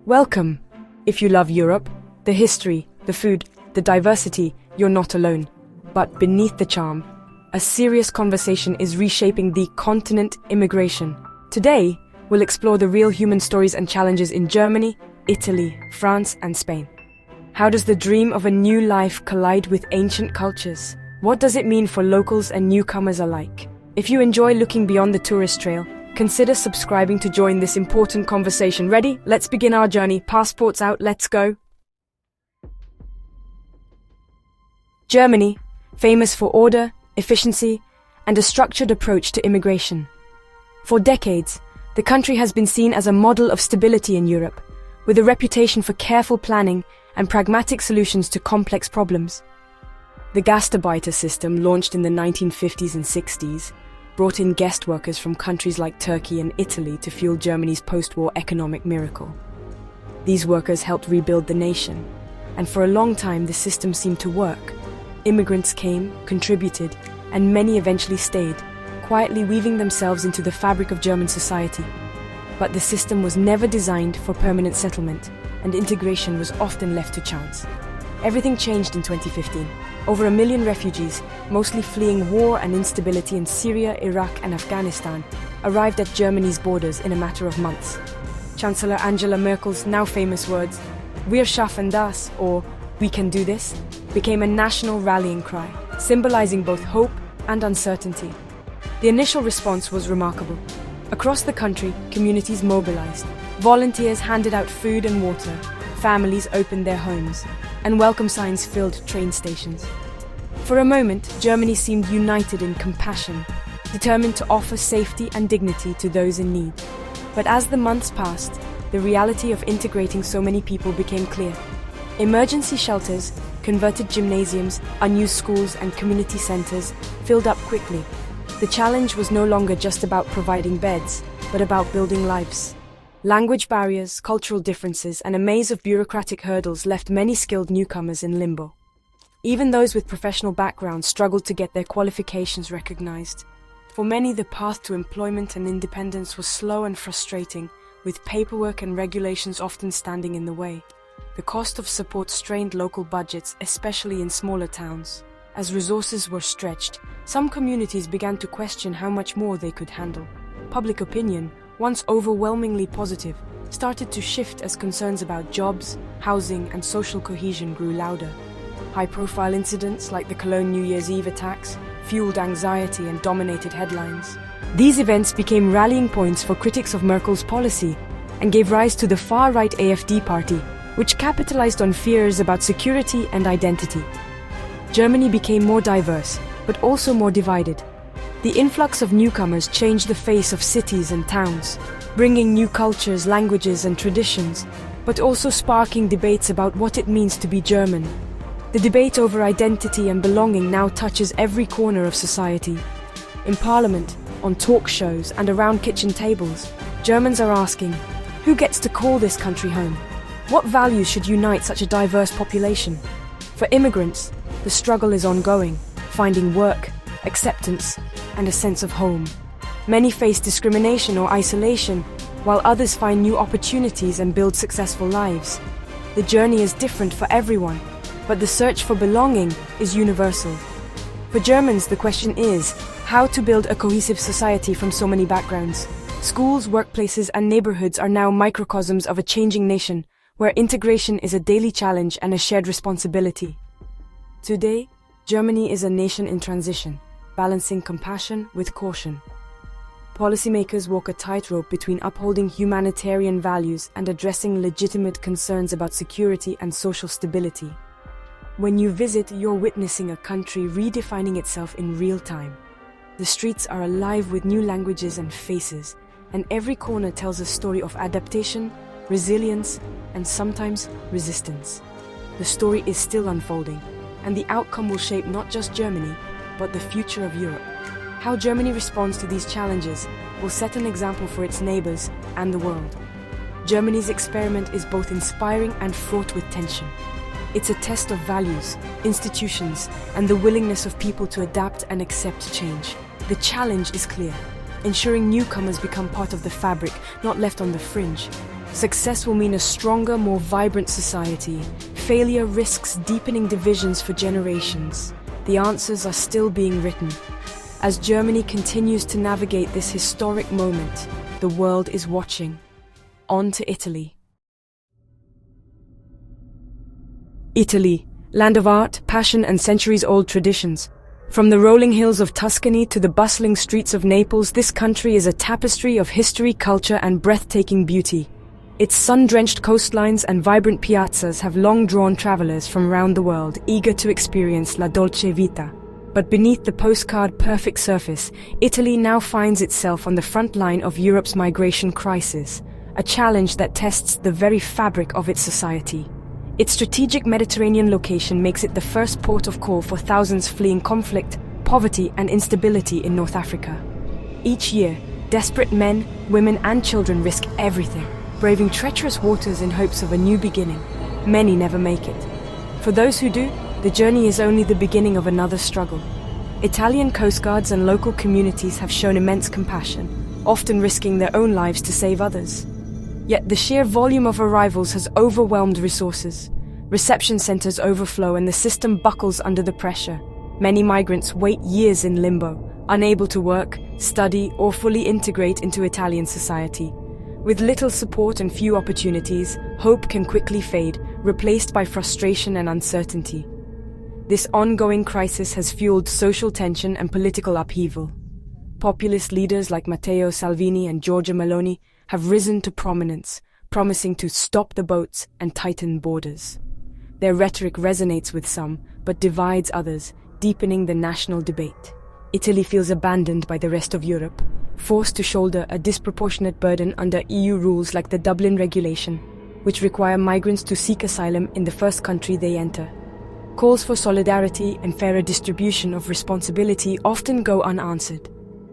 Welcome! If you love Europe, the history, the food, the diversity, you're not alone. But beneath the charm, a serious conversation is reshaping the continent immigration. Today, we'll explore the real human stories and challenges in Germany, Italy, France, and Spain. How does the dream of a new life collide with ancient cultures? What does it mean for locals and newcomers alike? If you enjoy looking beyond the tourist trail, consider subscribing to join this important conversation. Ready? Let's begin our journey. Passports out, let's go. Germany, famous for order, efficiency, and a structured approach to immigration. For decades, the country has been seen as a model of stability in Europe, with a reputation for careful planning and pragmatic solutions to complex problems. The Gastarbeiter system, launched in the 1950s and 60s, brought in guest workers from countries like Turkey and Italy to fuel Germany's post-war economic miracle. These workers helped rebuild the nation, and for a long time the system seemed to work. Immigrants came, contributed, and many eventually stayed, quietly weaving themselves into the fabric of German society. But the system was never designed for permanent settlement, and integration was often left to chance. Everything changed in 2015. Over 1 million refugees, mostly fleeing war and instability in Syria, Iraq, and Afghanistan, arrived at Germany's borders in a matter of months. Chancellor Angela Merkel's now famous words, "Wir schaffen das," or "We can do this," became a national rallying cry, symbolizing both hope and uncertainty. The initial response was remarkable. Across the country, communities mobilized. Volunteers handed out food and water, families opened their homes, and welcome signs filled train stations. For a moment, Germany seemed united in compassion, determined to offer safety and dignity to those in need. But as the months passed, the reality of integrating so many people became clear. Emergency shelters, converted gymnasiums, unused schools, and community centers filled up quickly. The challenge was no longer just about providing beds, but about building lives. Language barriers, cultural differences, and a maze of bureaucratic hurdles left many skilled newcomers in limbo. Even those with professional backgrounds struggled to get their qualifications recognized. For many, the path to employment and independence was slow and frustrating, with paperwork and regulations often standing in the way. The cost of support strained local budgets, especially in smaller towns. As resources were stretched, some communities began to question how much more they could handle. Public opinion, once overwhelmingly positive, started to shift as concerns about jobs, housing, and social cohesion grew louder. High-profile incidents like the Cologne New Year's Eve attacks fueled anxiety and dominated headlines. These events became rallying points for critics of Merkel's policy and gave rise to the far-right AfD party, which capitalized on fears about security and identity. Germany became more diverse, but also more divided. The influx of newcomers changed the face of cities and towns, bringing new cultures, languages, and traditions, but also sparking debates about what it means to be German. The debate over identity and belonging now touches every corner of society. In parliament, on talk shows, and around kitchen tables, Germans are asking, who gets to call this country home? What values should unite such a diverse population? For immigrants, the struggle is ongoing, finding work, acceptance, and a sense of home. Many face discrimination or isolation, while others find new opportunities and build successful lives. The journey is different for everyone, but the search for belonging is universal. For Germans, the question is how to build a cohesive society from so many backgrounds. Schools, workplaces, and neighborhoods are now microcosms of a changing nation, where integration is a daily challenge and a shared responsibility. Today, Germany is a nation in transition, balancing compassion with caution. Policymakers walk a tightrope between upholding humanitarian values and addressing legitimate concerns about security and social stability. When you visit, you're witnessing a country redefining itself in real time. The streets are alive with new languages and faces, and every corner tells a story of adaptation, resilience, and sometimes resistance. The story is still unfolding, and the outcome will shape not just Germany, but the future of Europe. How Germany responds to these challenges will set an example for its neighbors and the world. Germany's experiment is both inspiring and fraught with tension. It's a test of values, institutions, and the willingness of people to adapt and accept change. The challenge is clear: ensuring newcomers become part of the fabric, not left on the fringe. Success will mean a stronger, more vibrant society. Failure risks deepening divisions for generations. The answers are still being written. As Germany continues to navigate this historic moment, the world is watching. On to Italy. Italy, land of art, passion, and centuries-old traditions. From the rolling hills of Tuscany to the bustling streets of Naples, this country is a tapestry of history, culture, and breathtaking beauty. Its sun-drenched coastlines and vibrant piazzas have long drawn travelers from around the world, eager to experience la dolce vita. But beneath the postcard-perfect surface, Italy now finds itself on the front line of Europe's migration crisis, a challenge that tests the very fabric of its society. Its strategic Mediterranean location makes it the first port of call for thousands fleeing conflict, poverty, and instability in North Africa. Each year, desperate men, women, and children risk everything, braving treacherous waters in hopes of a new beginning. Many never make it. For those who do, the journey is only the beginning of another struggle. Italian coastguards and local communities have shown immense compassion, often risking their own lives to save others. Yet the sheer volume of arrivals has overwhelmed resources. Reception centers overflow and the system buckles under the pressure. Many migrants wait years in limbo, unable to work, study, or fully integrate into Italian society. With little support and few opportunities, hope can quickly fade, replaced by frustration and uncertainty. This ongoing crisis has fueled social tension and political upheaval. Populist leaders like Matteo Salvini and Giorgia Meloni have risen to prominence, promising to stop the boats and tighten borders. Their rhetoric resonates with some, but divides others, deepening the national debate. Italy feels abandoned by the rest of Europe, forced to shoulder a disproportionate burden under EU rules like the Dublin Regulation, which require migrants to seek asylum in the first country they enter. Calls for solidarity and fairer distribution of responsibility often go unanswered.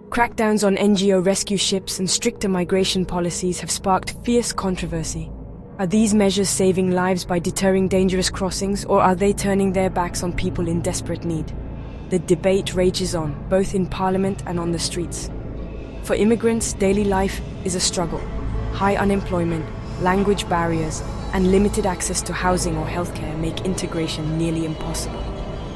Crackdowns on NGO rescue ships and stricter migration policies have sparked fierce controversy. Are these measures saving lives by deterring dangerous crossings, or are they turning their backs on people in desperate need? The debate rages on, both in Parliament and on the streets. For immigrants, daily life is a struggle. High unemployment, language barriers, and limited access to housing or healthcare make integration nearly impossible.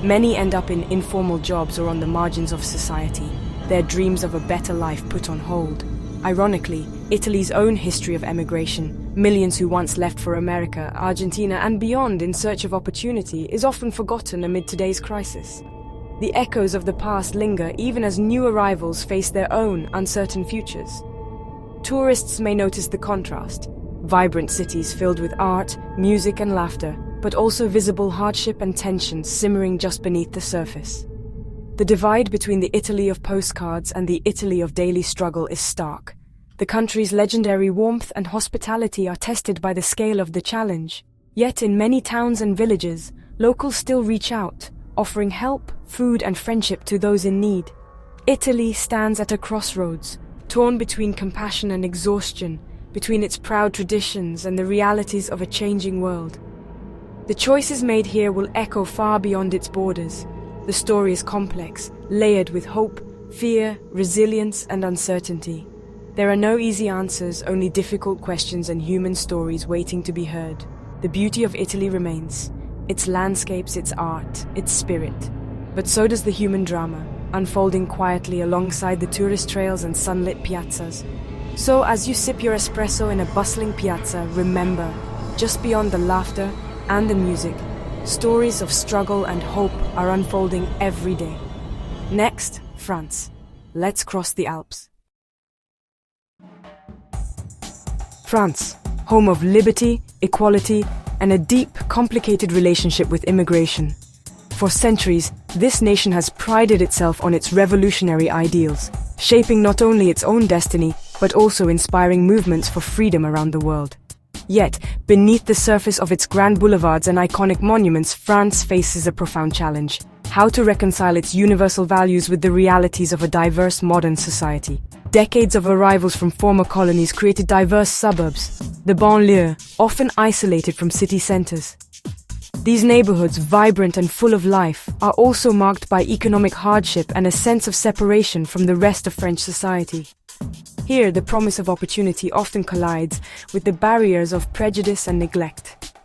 Many end up in informal jobs or on the margins of society, their dreams of a better life put on hold. Ironically, Italy's own history of emigration, millions who once left for America, Argentina, and beyond in search of opportunity, is often forgotten amid today's crisis. The echoes of the past linger even as new arrivals face their own uncertain futures. Tourists may notice the contrast. Vibrant cities filled with art, music, and laughter, but also visible hardship and tension simmering just beneath the surface. The divide between the Italy of postcards and the Italy of daily struggle is stark. The country's legendary warmth and hospitality are tested by the scale of the challenge. Yet in many towns and villages, locals still reach out, offering help, food, and friendship to those in need. Italy stands at a crossroads, torn between compassion and exhaustion, between its proud traditions and the realities of a changing world. The choices made here will echo far beyond its borders. The story is complex, layered with hope, fear, resilience, and uncertainty. There are no easy answers, only difficult questions and human stories waiting to be heard. The beauty of Italy remains, its landscapes, its art, its spirit. But so does the human drama, unfolding quietly alongside the tourist trails and sunlit piazzas. So as you sip your espresso in a bustling piazza, remember, just beyond the laughter and the music, stories of struggle and hope are unfolding every day. Next, France. Let's cross the Alps. France, home of liberty, equality, and a deep, complicated relationship with immigration. For centuries, this nation has prided itself on its revolutionary ideals, shaping not only its own destiny, but also inspiring movements for freedom around the world. Yet, beneath the surface of its grand boulevards and iconic monuments, France faces a profound challenge: how to reconcile its universal values with the realities of a diverse modern society. Decades of arrivals from former colonies created diverse suburbs, the banlieue, often isolated from city centers. These neighborhoods, vibrant and full of life, are also marked by economic hardship and a sense of separation from the rest of French society. Here, the promise of opportunity often collides with the barriers of prejudice and neglect.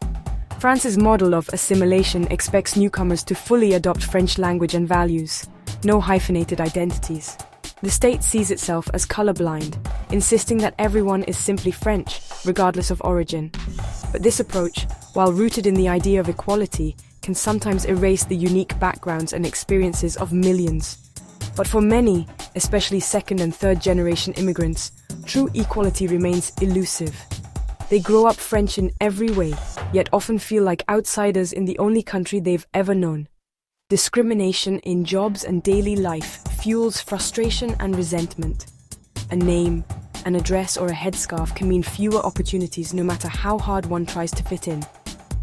France's model of assimilation expects newcomers to fully adopt French language and values, no hyphenated identities. The state sees itself as colorblind, insisting that everyone is simply French, regardless of origin. But this approach, while rooted in the idea of equality, can sometimes erase the unique backgrounds and experiences of millions. But for many, especially second and third generation immigrants, true equality remains elusive. They grow up French in every way, yet often feel like outsiders in the only country they've ever known. Discrimination in jobs and daily life fuels frustration and resentment. A name, an address, or a headscarf can mean fewer opportunities no matter how hard one tries to fit in.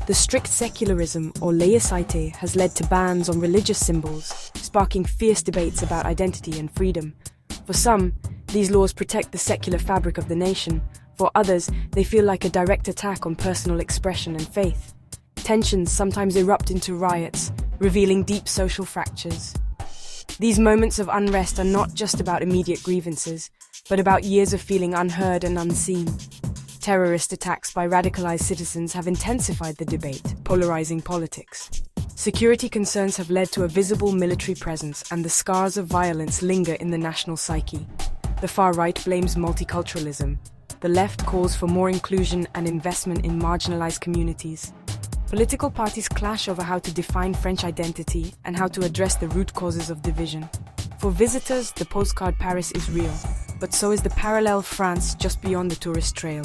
The strict secularism, or laïcité, has led to bans on religious symbols, sparking fierce debates about identity and freedom. For some, these laws protect the secular fabric of the nation. For others, they feel like a direct attack on personal expression and faith. Tensions sometimes erupt into riots, revealing deep social fractures. These moments of unrest are not just about immediate grievances, but about years of feeling unheard and unseen. Terrorist attacks by radicalized citizens have intensified the debate, polarizing politics. Security concerns have led to a visible military presence, and the scars of violence linger in the national psyche. The far right blames multiculturalism. The left calls for more inclusion and investment in marginalized communities. Political parties clash over how to define French identity and how to address the root causes of division. For visitors, the postcard Paris is real, but so is the parallel France just beyond the tourist trail.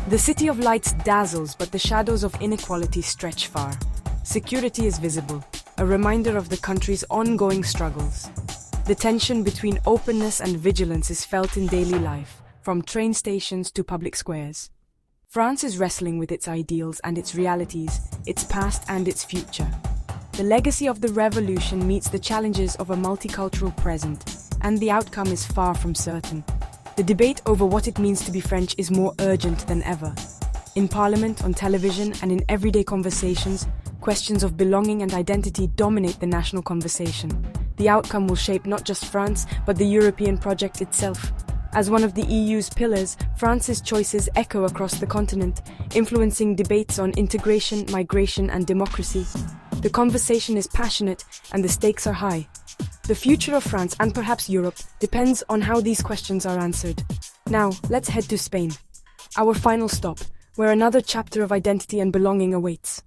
The city of lights dazzles, but the shadows of inequality stretch far. Security is visible, a reminder of the country's ongoing struggles. The tension between openness and vigilance is felt in daily life, from train stations to public squares. France is wrestling with its ideals and its realities, its past and its future. The legacy of the revolution meets the challenges of a multicultural present, and the outcome is far from certain. The debate over what it means to be French is more urgent than ever. In Parliament, on television, and in everyday conversations, questions of belonging and identity dominate the national conversation. The outcome will shape not just France, but the European project itself. As one of the EU's pillars, France's choices echo across the continent, influencing debates on integration, migration, and democracy. The conversation is passionate, and the stakes are high. The future of France, and perhaps Europe, depends on how these questions are answered. Now, let's head to Spain, our final stop, where another chapter of identity and belonging awaits.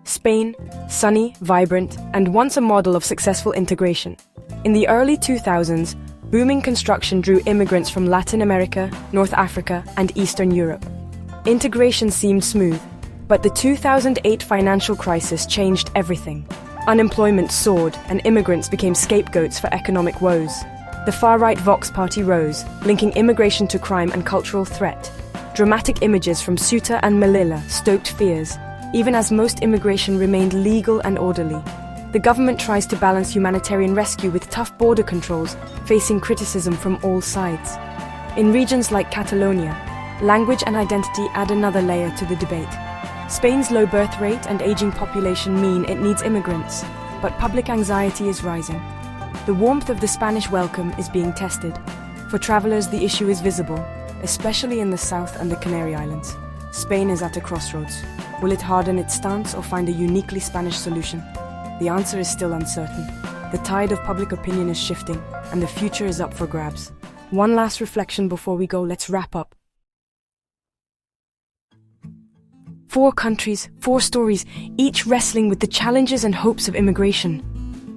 Spain, sunny, vibrant, and once a model of successful integration. In the early 2000s, booming construction drew immigrants from Latin America, North Africa, and Eastern Europe. Integration seemed smooth, but the 2008 financial crisis changed everything. Unemployment soared, and immigrants became scapegoats for economic woes. The far-right Vox party rose, linking immigration to crime and cultural threat. Dramatic images from Ceuta and Melilla stoked fears, even as most immigration remained legal and orderly. The government tries to balance humanitarian rescue with tough border controls, facing criticism from all sides. In regions like Catalonia, language and identity add another layer to the debate. Spain's low birth rate and aging population mean it needs immigrants, but public anxiety is rising. The warmth of the Spanish welcome is being tested. For travelers, the issue is visible, especially in the south and the Canary Islands. Spain is at a crossroads. Will it harden its stance or find a uniquely Spanish solution? The answer is still uncertain. The tide of public opinion is shifting, and the future is up for grabs. One last reflection before we go, let's wrap up. 4 countries, 4 stories, each wrestling with the challenges and hopes of immigration.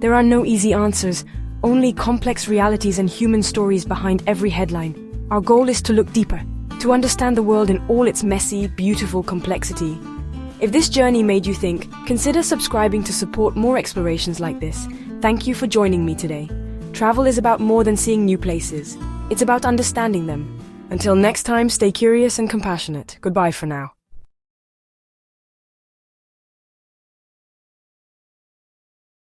There are no easy answers, only complex realities and human stories behind every headline. Our goal is to look deeper, to understand the world in all its messy, beautiful complexity. If this journey made you think, consider subscribing to support more explorations like this. Thank you for joining me today. Travel is about more than seeing new places. It's about understanding them. Until next time, stay curious and compassionate. Goodbye for now.